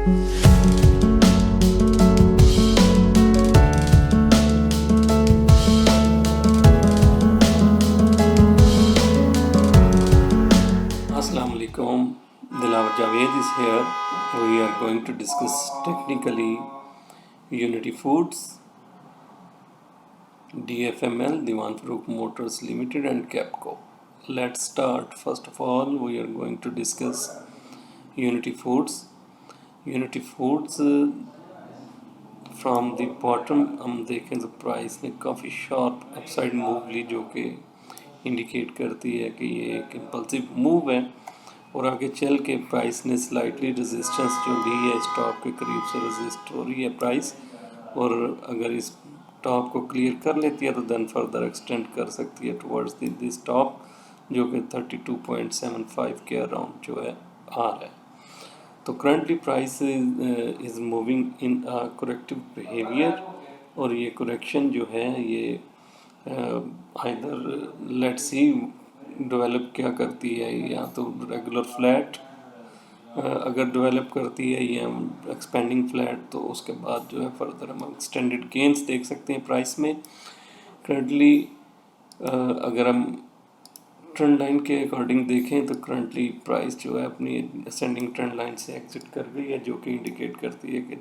Assalamu alaikum. Dilawar Javed is here. We are going to discuss technically Unity Foods, DFML, Diwan Farooq Motors Limited, and Capco. Let's start. First of all, we are going to discuss Unity Foods. Unity Foods from the bottom हम देखें तो price ने काफ़ी sharp upside move ली, जो कि indicate करती है कि ये एक इम्पल्सिव मूव है। और आगे चल के प्राइस ने स्लाइटली रेजिस्टेंस जो ली है, इस टॉप के करीब से रेजिस्ट हो रही है प्राइस, और अगर इस टॉप को क्लियर कर लेती है तो देन फर्दर एक्सटेंड कर सकती है टुवर्ड्स दिस टॉप, जो कि 32.75 के अराउंड जो है आ रहा है। तो currently price is moving in corrective behaviour, और ये करेक्शन जो है ये आइदर लेट्स सी डेवलप क्या करती है, या तो रेगुलर फ्लैट अगर डेवलप करती है या एक्सपेंडिंग फ्लैट, तो उसके बाद जो है फर्दर हम एक्सटेंडेड गेंस देख सकते हैं प्राइस में। करंटली अगर हम ट्रेंड लाइन के अकॉर्डिंग देखें तो करंटली प्राइस जो है अपनी असेंडिंग ट्रेंड लाइन से एग्जिट कर गई है, जो कि इंडिकेट करती है कि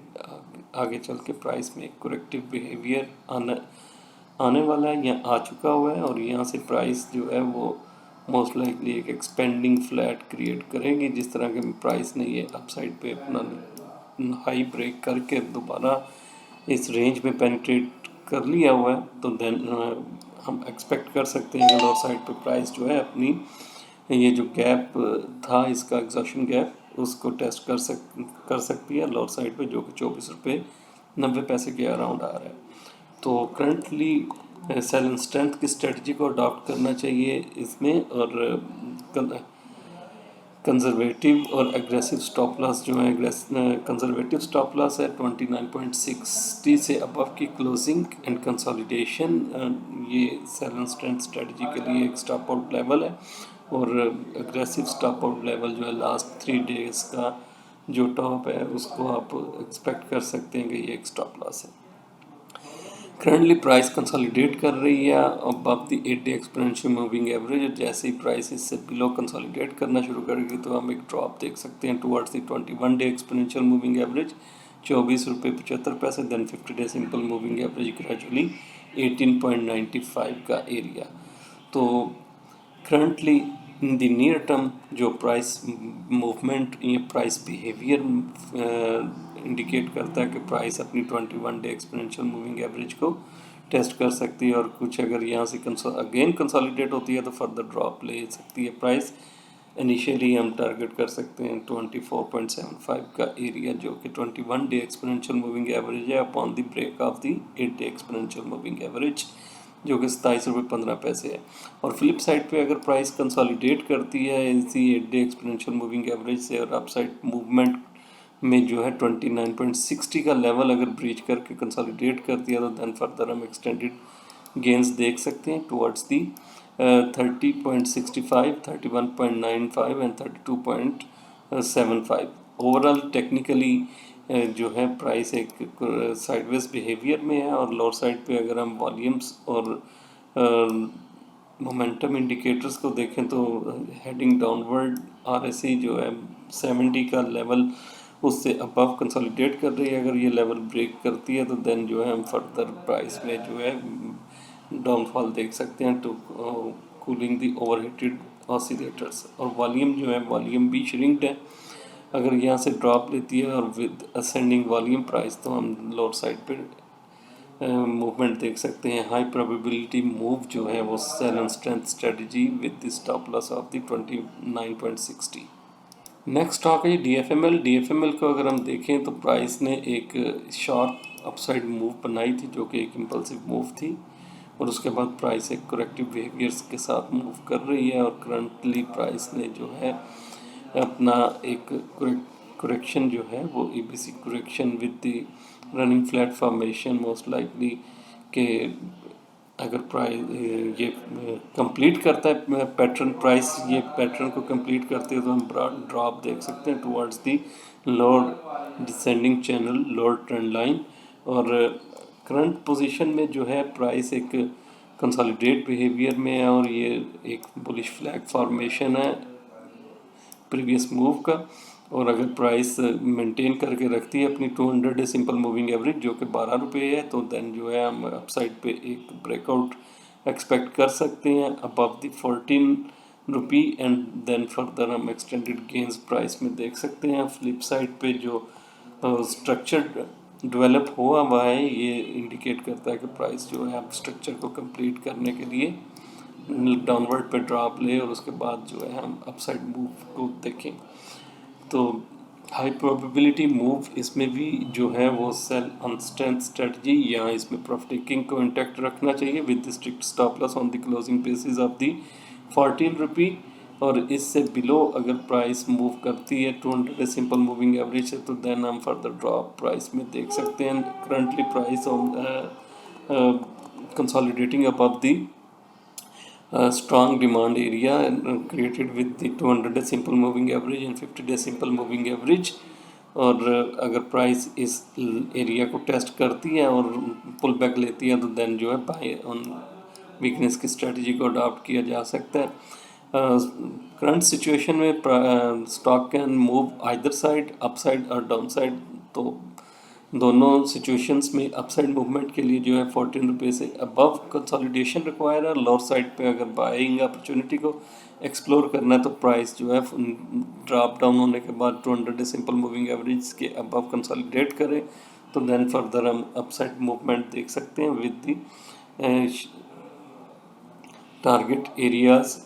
आगे चल के प्राइस में एक करेक्टिव बिहेवियर आने वाला है या आ चुका हुआ है, और यहाँ से प्राइस जो है वो मोस्ट लाइकली एक एक्सपेंडिंग फ्लैट क्रिएट करेगी। जिस तरह के प्राइस ने ये अपसाइड पे अपना हाई ब्रेक करके दोबारा इस रेंज में पेनिट्रेट कर लिया हुआ है, तो देन हम एक्सपेक्ट कर सकते हैं कि लोअर साइड पे प्राइस जो है अपनी ये जो गैप था, इसका एग्जॉशन गैप, उसको टेस्ट कर सकती है लोअर साइड पे, जो कि 24 रुपये 90 पैसे के अराउंड आ रहा है। तो करंटली सेल एंड स्ट्रेंथ की स्ट्रेटजी को अडॉप्ट करना चाहिए इसमें, और कंजर्वेटिव और एग्रेसिव स्टॉप लॉस जो है, कंजर्वेटिव स्टॉप लॉस है 29.60 से अबव की क्लोजिंग एंड कंसोलिडेशन, ये सेल एंड स्ट्रेंथ स्ट्रेटजी के लिए एक स्टॉप आउट लेवल है। और एग्रेसिव स्टॉप आउट लेवल जो है लास्ट 3 डेज का जो टॉप है, उसको आप एक्सपेक्ट कर सकते हैं कि ये एक स्टॉप लॉस है। करंटली प्राइस कंसोलिडेट कर रही है above the 8 day exponential moving average, और जैसे ही प्राइस इससे बिलो कंसोलिडेट करना शुरू करेगी तो हम एक ड्रॉप देख सकते हैं towards the 21 day exponential moving average 24 रुपये 75 पैसे, then 50 day simple moving average gradually 18.95 का एरिया। तो currently in the near term जो प्राइस मूवमेंट, ये प्राइस बिहेवियर इंडिकेट करता है कि प्राइस अपनी 21 डे एक्सपोनेंशियल मूविंग एवरेज को टेस्ट कर सकती है, और कुछ अगर यहाँ से अगेन कंसोलिडेट होती है तो फर्दर ड्रॉप ले सकती है प्राइस। इनिशियली हम टारगेट कर सकते हैं 24.75 का एरिया, जो कि 21 डे एक्सपोनेंशियल मूविंग एवरेज है upon the break of the 8 day exponential moving average, जो कि 27 रुपये 15 पैसे है। और फ्लिप साइड पे अगर प्राइस कंसोलिडेट करती है इसी 8 डे एक्सपोनेंशियल मूविंग एवरेज से, और अपसाइड मूवमेंट में जो है 29.60 का लेवल अगर ब्रीच करके कंसोलिडेट करती है, तो देन फर्दर हम एक्सटेंडेड गेंस देख सकते हैं towards the 30.65, 31.95 and 32.75। Overall technically जो है प्राइस एक साइडवेज बिहेवियर में है, और लोअर साइड पे अगर हम वॉल्यूम्स और मोमेंटम इंडिकेटर्स को देखें तो हेडिंग डाउनवर्ड आरएसई जो है 70 का लेवल उससे अबव कंसोलिडेट कर रही है। अगर ये लेवल ब्रेक करती है तो देन जो है हम फर्दर प्राइस में जो है डाउनफॉल देख सकते हैं to cooling the overheated oscillators. और वॉल्यूम जो है, वॉल्यूम भी श्रिंक्ड है, अगर यहाँ से ड्रॉप लेती है और विद असेंडिंग वॉल्यूम प्राइस, तो हम लोअर साइड पे मूवमेंट देख सकते हैं। हाई प्रोबेबिलिटी मूव जो है वो sell and strength strategy with the stop loss of the 29.60। Next stock है DFML। DFML को अगर हम देखें तो प्राइस ने एक शार्प अपसाइड मूव बनाई थी, जो कि एक इम्पल्सिव मूव थी, और उसके बाद प्राइस एक करेक्टिव बिहेवियर्स के साथ मूव कर रही है। और करंटली प्राइस ने जो है अपना एक करेक्शन जो है वो ABC correction with the running flat formation most likely के अगर प्राइस ये कंप्लीट करता है पैटर्न, प्राइस ये पैटर्न को कंप्लीट करते हैं तो हम ड्रॉप देख सकते हैं towards the lower descending channel, lower trend line. और करंट पोजीशन में जो है प्राइस एक कंसोलिडेट बिहेवियर में है और ये एक बुलिश फ्लैग फॉर्मेशन है प्रीवियस मूव का। और अगर प्राइस मेंटेन करके रखती है अपनी 200 डे सिंपल मूविंग एवरेज जो कि 12 रुपये है, तो देन जो है हम अपसाइड पे एक ब्रेकआउट एक्सपेक्ट कर सकते हैं above the 14 rupee and then further हम एक्सटेंडेड गेंस प्राइस में देख सकते हैं। फ्लिप साइड पे जो स्ट्रक्चर डेवलप हुआ है ये इंडिकेट करता है कि प्राइस जो है आप स्ट्रक्चर को कंप्लीट करने के लिए डाउनवर्ड पे ड्रॉप ले और उसके बाद जो है हम अपसाइड मूव को देखें। तो हाई प्रोबेबिलिटी मूव इसमें भी जो है वो सेल ऑन स्ट्रेंथ स्ट्रेटजी या इसमें प्रॉफिट टेकिंग को इंटैक्ट रखना चाहिए with strict stop loss on the closing basis of the 14 रुपी। और इससे बिलो अगर प्राइस मूव करती है 200 सिंपल मूविंग एवरेज से तो देन हम फर्दर ड्रॉप प्राइस में देख सकते हैं। Currently price consolidating above the strong demand area created with the 200 day simple moving average and 50 day simple moving average। और अगर प्राइस इस एरिया को टेस्ट करती है और पुल बैक लेती है तो देन जो है बाय ऑन वीकनेस की स्ट्रेटजी को अडॉप्ट किया जा सकता है। करंट सिचुएशन में stock can move either side, up side और डाउन साइड। तो दोनों सिचुएशंस में अपसाइड मूवमेंट के लिए जो है 14 रुपये से अबव कंसोलिडेशन रिक्वायर है। लोअर साइड पे अगर बाइंग अपॉर्चुनिटी को एक्सप्लोर करना है तो प्राइस जो है ड्रॉप डाउन होने के बाद 200 डे सिंपल मूविंग एवरेज के अबव कंसोलिडेट करें तो देन फर्दर हम अपसाइड मूवमेंट देख सकते हैं with the target areas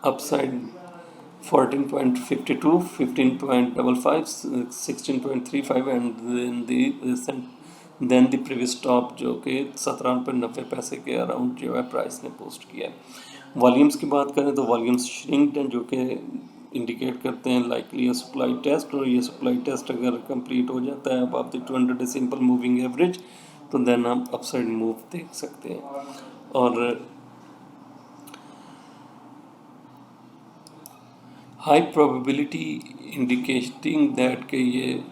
upside 14.52, 15.55, 16.35 and then the previous top जो कि 17.90 के अराउंड जो है प्राइस ने पोस्ट किया है। वॉल्यूम्स की बात करें तो वॉल्यूम्स श्रिंक्ड हैं जो कि इंडिकेट करते हैं लाइकली सप्लाई टेस्ट। और ये सप्लाई टेस्ट अगर कंप्लीट हो जाता है above the 200 day simple moving average तो देन हम अपसाइड मूव देख सकते हैं। और हाई प्रोबेबिलिटी इंडिकेटिंग दैट कि ये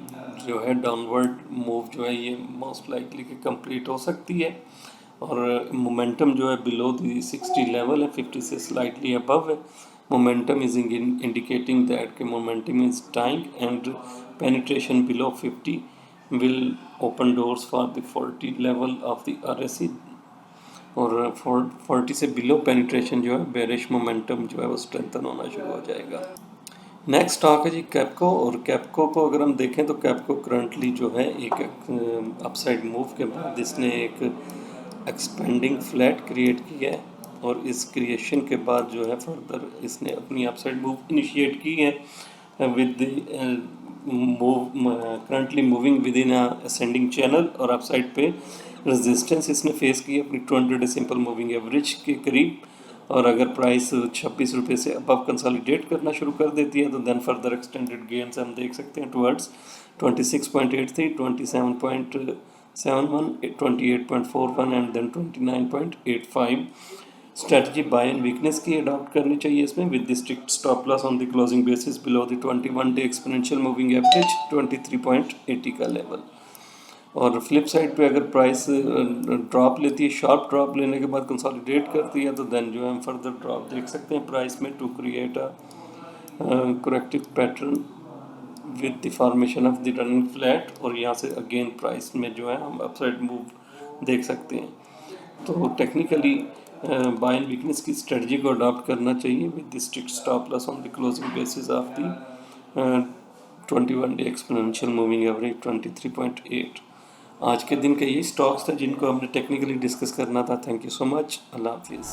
जो है डाउनवर्ड मूव जो है ये मोस्ट लाइकली कि कंप्लीट हो सकती है। और मोमेंटम जो है बिलो दी 60 लेवल है, 50 से स्लाइटली अबव है। मोमेंटम इज इंडिकेटिंग दैट कि momentum is time and penetration below 50 will open doors for the 40 level of the RSI। और 40 से बिलो पेनिट्रेशन जो है बेरिश मोमेंटम जो है वो स्ट्रेंथन होना शुरू हो जाएगा। नेक्स्ट स्टॉक है जी कैप्को। और कैप्को को अगर हम देखें तो कैप्को करंटली जो है एक अपसाइड मूव के बाद इसने एक एक्सपेंडिंग फ्लैट क्रिएट किया है और इस क्रिएशन के बाद जो है फर्दर इसने अपनी अपसाइड मूव इनिशिएट की है with move currently moving with in ascending channel. और अपसाइड पे रेजिस्टेंस इसने फेस की अपनी 200 डे सिंपल मूविंग एवरेज के करीब। और अगर प्राइस 26 रुपये से अबव कंसोलिडेट करना शुरू कर देती है तो देन फर्दर एक्सटेंडेड गेन्स हम देख सकते हैं towards 26.83, 27.71, 28.41 and then 29.85। Strategy buy and weakness की अडॉप्ट करनी चाहिए इसमें with the strict stop loss on the closing basis below the 21 day exponential moving average 23.80 का लेवल। और फ्लिप साइड पे अगर प्राइस ड्रॉप लेती है, शार्प ड्रॉप लेने के बाद कंसोलिडेट करती है तो देन जो है हम फर्दर ड्रॉप देख सकते हैं प्राइस में to create a corrective pattern with the formation of the running flat. और यहाँ से अगेन प्राइस में जो है हम अपसाइड मूव देख सकते हैं। तो टेक्निकली बाय एंड वीकनेस की स्ट्रेटजी को अडॉप्ट करना चाहिए with the strict stop loss on the closing basis of the 21 day exponential moving average 23.8। आज के दिन के यही स्टॉक्स थे जिनको हमने टेक्निकली डिस्कस करना था। Thank you so much. अल्लाह हाफिज़।